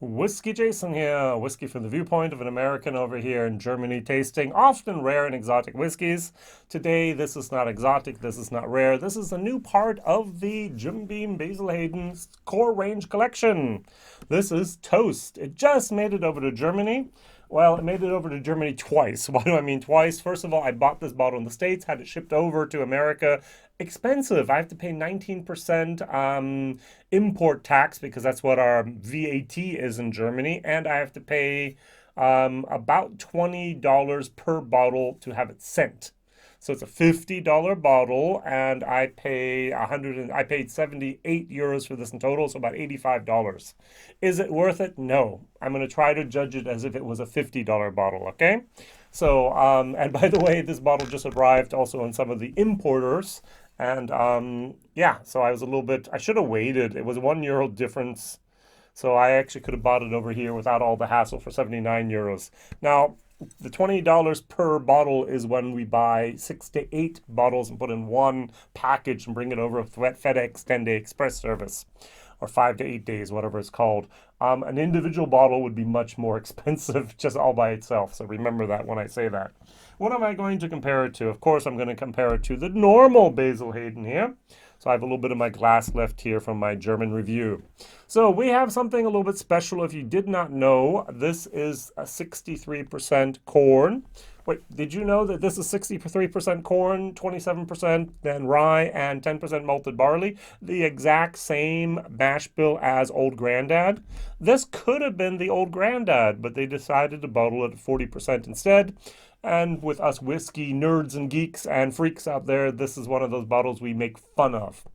Whiskey Jason here, whiskey from the viewpoint of an American over here in Germany, tasting often rare and exotic whiskeys. Today, this is not exotic, this is not rare, this is a new part of the Jim Beam Basil Hayden's core range collection. This is Toast. It just made it over to Germany. Well, it made it over to Germany twice. Why do I mean twice? First of all, I bought this bottle in the States, had it shipped over to America. Expensive. I have to pay 19% import tax because that's what our VAT is in Germany. And I have to pay about $20 per bottle to have it sent. So it's a $50 bottle, and I pay I paid 78 euros for this in total, so about $85. Is it worth it? No. I'm going to try to judge it as if it was a $50 bottle, okay? So, and by the way, this bottle just arrived also on some of the importers. And yeah, so I was a little bit, I should have waited. It was €1 difference. So I actually could have bought it over here without all the hassle for 79 euros. Now, the $20 per bottle is when we buy 6 to 8 bottles and put in one package and bring it over with FedEx 10-day express service, or 5 to 8 days, whatever it's called. An individual bottle would be much more expensive just all by itself. So remember that when I say that. What am I going to compare it to? Of course, I'm going to compare it to the normal Basil Hayden here. So I have a little bit of my glass left here from my German review. So we have something a little bit special. If you did not know, this is a 63% corn. Wait, did you know that this is 63% corn, 27% then rye, and 10% malted barley? The exact same mash bill as Old Grandad. This could have been the Old Grandad, but they decided to bottle it at 40% instead. And with us whiskey nerds and geeks and freaks out there, this is one of those bottles we make fun of.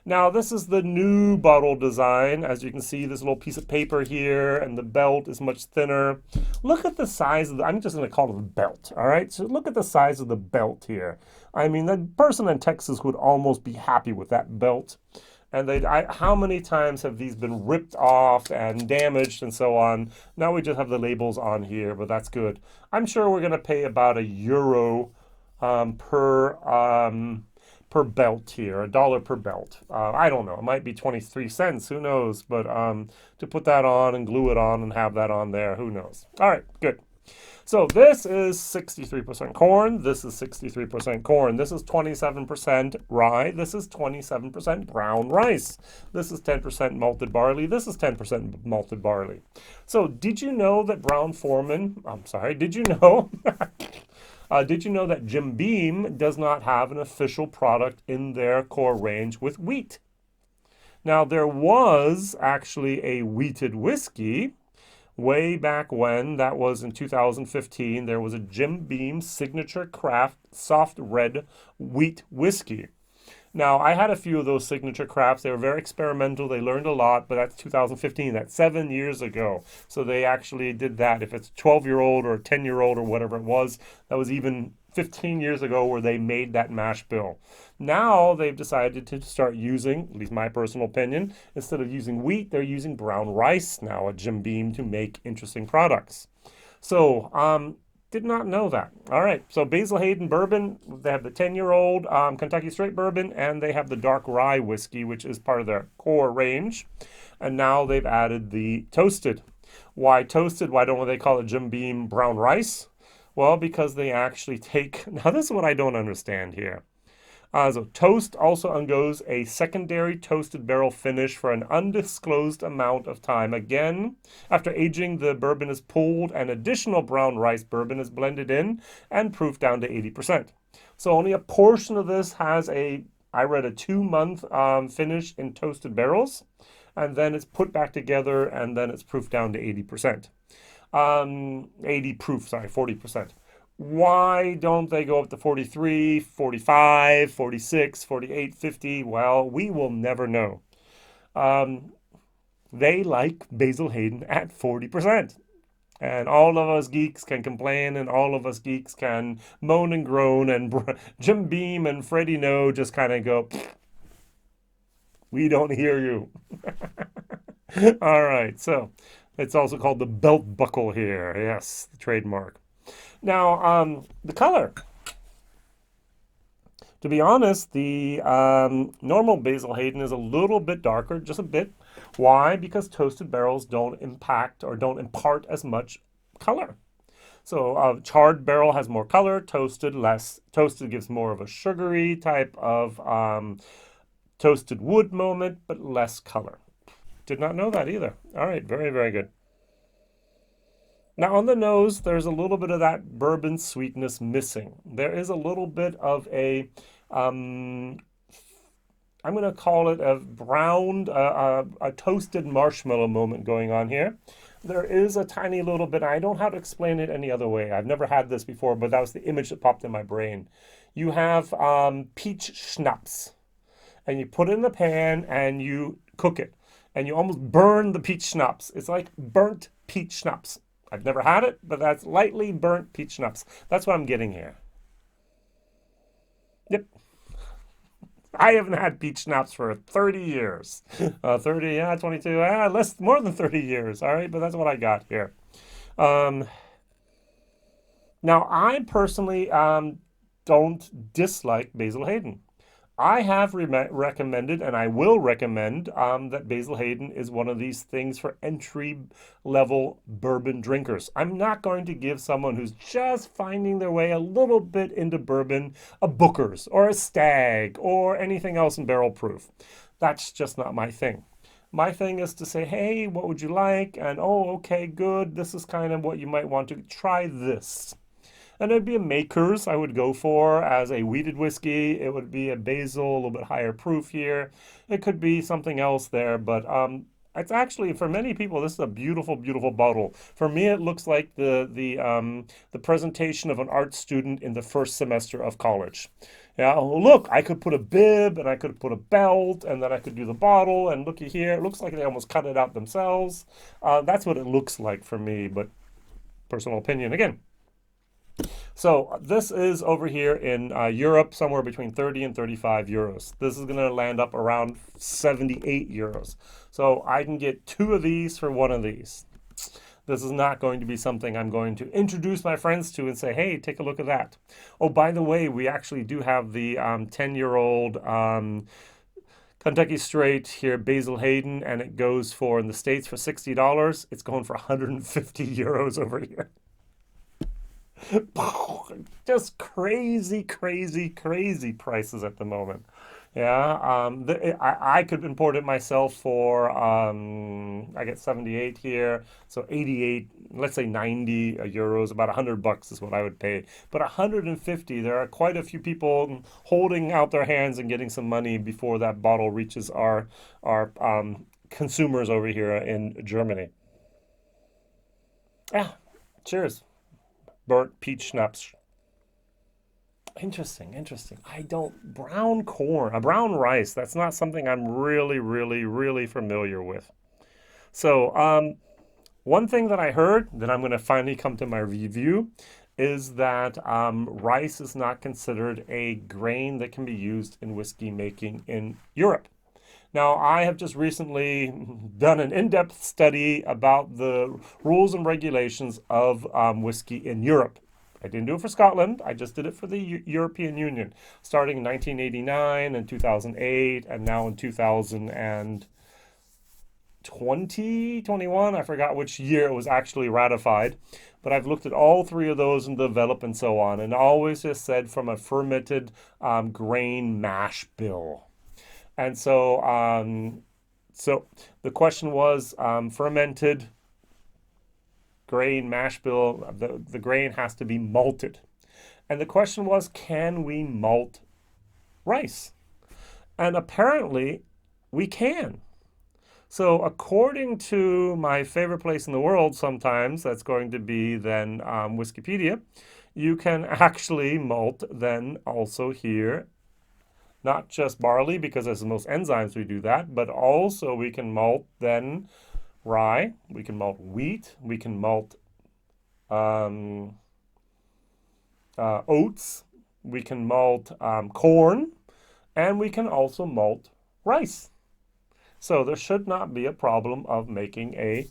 Now, this is the new bottle design. As you can see, this little piece of paper here, and the belt is much thinner. Look at the size of the, I'm just going to call it a belt, all right? So look at the size of the belt here. I mean, the person in Texas would almost be happy with that belt. And how many times have these been ripped off and damaged and so on? Now we just have the labels on here, but that's good. I'm sure we're going to pay about €1 per belt here, $1 per belt. I don't know. It might be 23 cents. Who knows? But to put that on and glue it on and have that on there, who knows? All right, good. So this is 63% corn. This is 63% corn. This is 27% rye. This is 27% brown rice. This is 10% malted barley. This is 10% malted barley. So did you know that did you know? Did you know that Jim Beam does not have an official product in their core range with wheat? Now, there was actually a wheated whiskey way back when. That was in 2015. There was a Jim Beam Signature Craft Soft Red Wheat Whiskey. Now, I had a few of those Signature Crafts. They were very experimental. They learned a lot, but that's 2015. That's 7 years ago. So they actually did that. If it's a 12-year-old or a 10-year-old or whatever it was, that was even 15 years ago where they made that mash bill. Now they've decided to start using, at least my personal opinion, instead of using wheat, they're using brown rice now at Jim Beam to make interesting products. So, did not know that. All right, so Basil Hayden bourbon, they have the 10-year-old Kentucky straight bourbon, and they have the dark rye whiskey, which is part of their core range. And now they've added the toasted. Why toasted? Why don't they call it Jim Beam brown rice? Well, because they actually take, now this is what I don't understand here. So toast also undergoes a secondary toasted barrel finish for an undisclosed amount of time. Again, after aging, the bourbon is pulled and additional brown rice bourbon is blended in and proofed down to 80%. So only a portion of this has I read a 2-month finish in toasted barrels, and then it's put back together and then it's proofed down to 80%. 80 proof, sorry, 40%. Why don't they go up to 43, 45, 46, 48, 50? Well, we will never know. They like Basil Hayden at 40%. And all of us geeks can complain, and all of us geeks can moan and groan, and Jim Beam and Freddie No just kind of go, we don't hear you. All right, so it's also called the belt buckle here. Yes, the trademark. Now, the color. To be honest, the normal Basil Hayden is a little bit darker, just a bit, Why? Because toasted barrels don't impact or don't impart as much color. So charred barrel has more color, toasted less. Toasted gives more of a sugary type of toasted wood moment, but less color. Did not know that either. All right, very, very good. Now on the nose, there's a little bit of that bourbon sweetness missing. There is a little bit of a, I'm going to call it a browned, a toasted marshmallow moment going on here. There is a tiny little bit, I don't know how to explain it any other way. I've never had this before, but that was the image that popped in my brain. You have peach schnapps, and you put it in the pan and you cook it, and you almost burn the peach schnapps. It's like burnt peach schnapps. I've never had it, but that's lightly burnt peach schnapps. That's what I'm getting here. Yep. I haven't had peach schnapps for 30 years. 30, yeah, 22, less, more than 30 years. All right, but that's what I got here. Um, Now, I personally don't dislike Basil Hayden. I have recommended, and I will recommend, that Basil Hayden is one of these things for entry level bourbon drinkers. I'm not going to give someone who's just finding their way a little bit into bourbon a Booker's or a Stag or anything else in barrel proof. That's just not my thing. My thing is to say, hey, what would you like? And oh, okay, good. This is kind of what you might want to try this. And it'd be a Makers I would go for as a wheated whiskey. It would be a Basil, a little bit higher proof here. It could be something else there, but it's actually, for many people, this is a beautiful, beautiful bottle. For me, it looks like the presentation of an art student in the first semester of college. Yeah, oh, look, I could put a bib and I could put a belt and then I could do the bottle and looky here. It looks like they almost cut it out themselves. That's what it looks like for me, but personal opinion again. So this is over here in Europe, somewhere between 30 and 35 euros. This is going to land up around 78 euros. So I can get two of these for one of these. This is not going to be something I'm going to introduce my friends to and say, hey, take a look at that. Oh, by the way, we actually do have the 10-year-old Kentucky Straight here, Basil Hayden, and it goes for, in the States, for $60. It's going for 150 euros over here. Just crazy, crazy, crazy prices at the moment. Yeah, I could import it myself for, I get 78 here, so 88, let's say 90 euros, about 100 bucks is what I would pay. But 150, there are quite a few people holding out their hands and getting some money before that bottle reaches our consumers over here in Germany. Yeah, cheers. Burnt peach schnapps. Interesting, interesting. I don't, brown corn, a brown rice, that's not something I'm really, really, really familiar with. So, one thing that I heard that I'm going to finally come to my review is that rice is not considered a grain that can be used in whiskey making in Europe. Now, I have just recently done an in-depth study about the rules and regulations of whiskey in Europe. I didn't do it for Scotland. I just did it for the European Union, starting in 1989 and 2008, and now in 2020, 21. I forgot which year it was actually ratified. But I've looked at all three of those and developed and so on, and always just said from a fermented grain mash bill. And so, so the question was fermented grain mash bill. The grain has to be malted, and the question was, can we malt rice? And apparently, we can. So according to my favorite place in the world, sometimes that's going to be then Wikipedia, you can actually malt then also here. Not just barley, because as most enzymes we do that, but also we can malt then rye, we can malt wheat, we can malt oats, we can malt corn, and we can also malt rice. So there should not be a problem of making a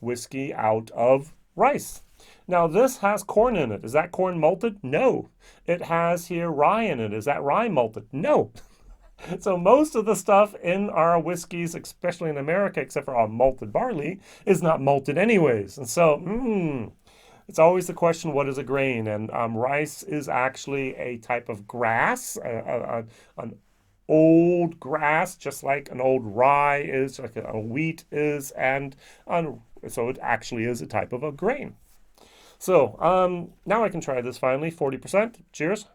whiskey out of rice. Now this has corn in it. Is that corn malted? No. It has here rye in it. Is that rye malted? No. So most of the stuff in our whiskeys, especially in America, except for our malted barley, is not malted anyways. And so, it's always the question, what is a grain? And rice is actually a type of grass, an old grass, just like an old rye is, like a wheat is, and so it actually is a type of a grain. So now I can try this finally, 40%. Cheers.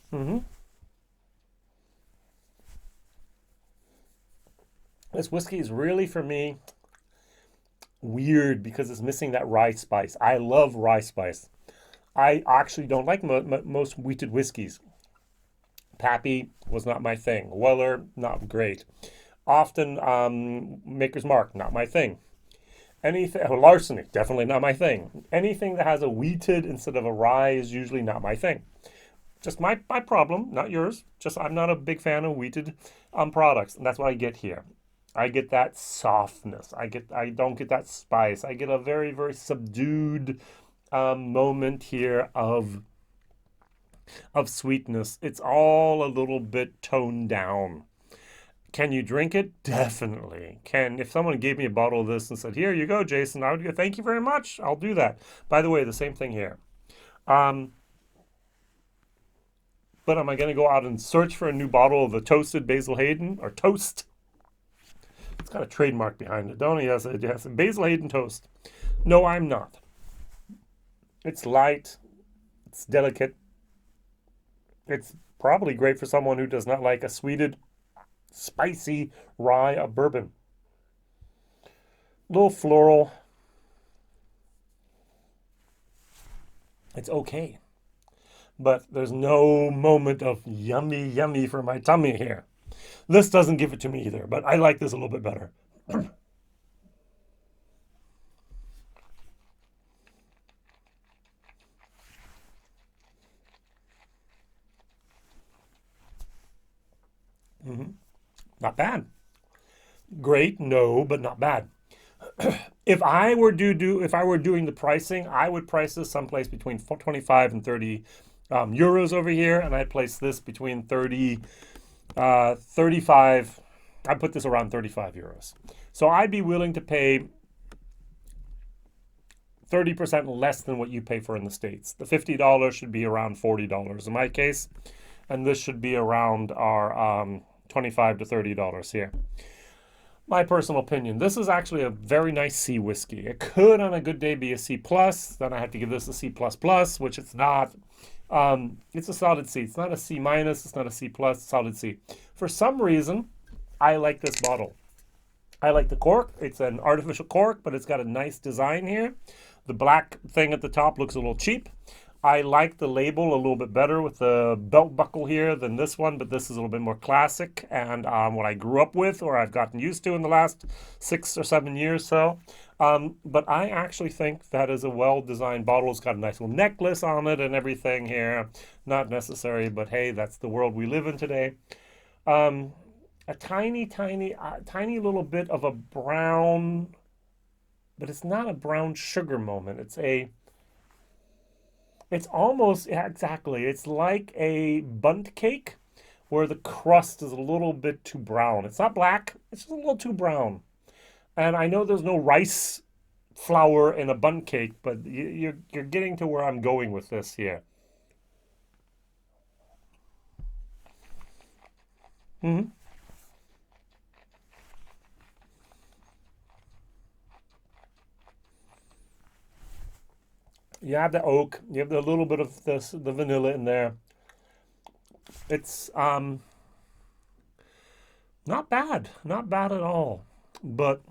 hmm This whiskey is really, for me, weird because it's missing that rye spice. I love rye spice. I actually don't like most wheated whiskeys. Pappy was not my thing. Weller, not great. Often, Maker's Mark, not my thing. Anything, larceny, definitely not my thing. Anything that has a wheated instead of a rye is usually not my thing. Just my problem, not yours. Just I'm not a big fan of wheated products, and that's what I get here. I get that softness. I don't get that spice. I get a very very subdued moment here of sweetness. It's all a little bit toned down. Can you drink it? Definitely. Can if someone gave me a bottle of this and said, "Here you go, Jason," I would go, "Thank you very much. I'll do that." By the way, the same thing here. Um, but am I going to go out and search for a new bottle of the toasted Basil Hayden or toast? It's got a trademark behind it, don't it? Yes, it has. Basil Hayden Toast. No, I'm not. It's light. It's delicate. It's probably great for someone who does not like a sweeted, spicy rye of bourbon. A little floral. It's okay. But there's no moment of yummy, yummy for my tummy here. This doesn't give it to me either, but I like this a little bit better. Not bad. Great, no, but not bad. If I were doing the pricing, I would price this someplace between 25 and 30 euros over here, and I'd place this between 30, 35. I'd put this around 35 euros. So I'd be willing to pay 30% less than what you pay for in the States. The $50 should be around $40 in my case, and this should be around our 25 to $30 here. My personal opinion. This is actually a very nice C whiskey. It could, on a good day, be a C plus. Then I have to give this a C plus plus, which it's not. It's a solid C. It's not a C minus. It's not a C plus. Solid C. For some reason, I like this bottle. I like the cork. It's an artificial cork, but it's got a nice design here. The black thing at the top looks a little cheap. I like the label a little bit better with the belt buckle here than this one, but this is a little bit more classic and what I grew up with or I've gotten used to in the last 6 or 7 years so. But I actually think that is a well-designed bottle. It's got a nice little necklace on it and everything here. Not necessary, but hey, that's the world we live in today. A tiny little bit of a brown, but it's not a brown sugar moment. It's almost, yeah, exactly. It's like a bundt cake where the crust is a little bit too brown. It's not black, it's just a little too brown. And I know there's no rice flour in a bundt cake, but you're getting to where I'm going with this here. hmm You have the oak, you have the little bit of the vanilla in there. It's not bad at all. But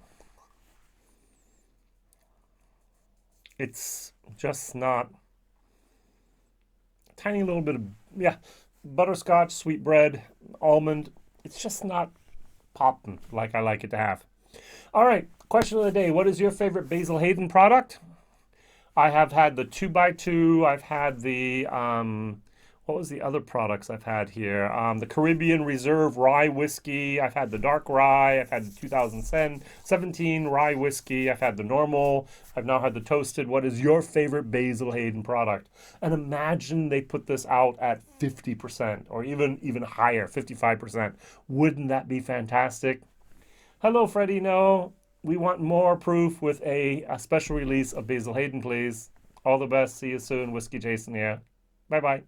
it's just not tiny little bit of yeah, butterscotch, sweetbread, almond. It's just not popping like I like it to have. All right, question of the day: what is your favorite Basil Hayden product? I have had the 2 by 2. I've had the What was the other products I've had here? The Caribbean Reserve Rye Whiskey. I've had the Dark Rye. I've had the 2017 Rye Whiskey. I've had the normal. I've now had the toasted. What is your favorite Basil Hayden product? And imagine they put this out at 50% or even higher, 55%. Wouldn't that be fantastic? Hello, Freddie. No, we want more proof with a special release of Basil Hayden, please. All the best. See you soon. Whiskey Jason here. Bye-bye.